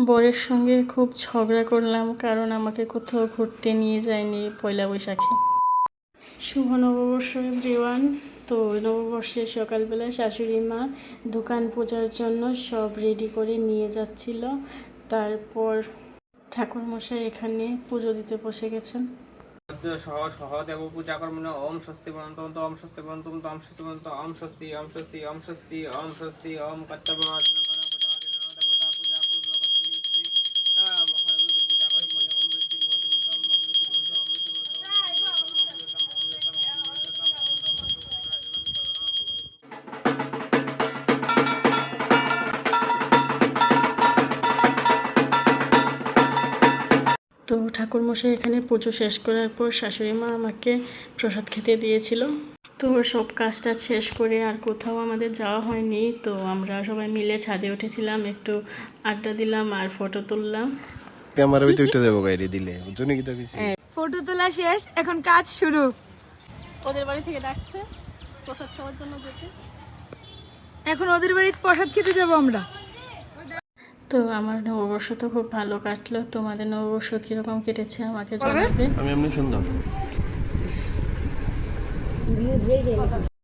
বরের সঙ্গে খুব ঝগড়া করলাম, কারণ আমাকে কোথাও ঘুরতে নিয়ে যায়নি পয়লা বৈশাখে। শুভ নববর্ষ এভরিওয়ান। তো নববর্ষে সকালবেলা শাশুড়ি মা দোকান পূজার জন্য সব রেডি করে নিয়ে যাচ্ছিল। তারপর ঠাকুরমশাই এখানে পুজো দিতে বসে গেছেন। সহ সহ দেব পূজা কর্ম ওম স্বস্তি বন্ত ওম স্বস্তি বন্ত ওম স্বস্তি বন্ত ওম স্বস্তি ওম স্বস্তি ওম স্বস্তি ওম স্বস্তি ওম কর্তব্য দেবতা পূজা পূর্ব কর্তৃ শ্রী মহাদেব পূজা কর্ম ওম বৃদ্ধি বন্ত ওম অমৃত বন্ত অমৃত তো ঠাকুরমশাই এখানে পুজো শেষ করার পর শাশুড়ি মা আমাকে প্রসাদ খেতে দিয়েছিল। তো সব কাজটা শেষ করে আর কোথাও আমাদের যাওয়া হয়নি। তো আমরা সবাই মিলে ছাদে উঠেছিলাম, একটু আড্ডা দিলাম আর ফটো তুললাম। ক্যামেরা ভিতরে উঠে দেবো গাইরে দিলে জন্য কি কিছু ফটো তোলা শেষ, এখন কাজ শুরু। ওদের বাড়ি থেকে ডাকছে প্রসাদ খাওয়ার জন্য যেতে। এখন ওদের বাড়িতে প্রসাদ খেতে যাবো আমরা। তো আমার নববর্ষ তো খুব ভালো কাটলো। তোমাদের নববর্ষ কিরকম কেটেছে আমাকে জানাবে। আমি এমনি সুন্দর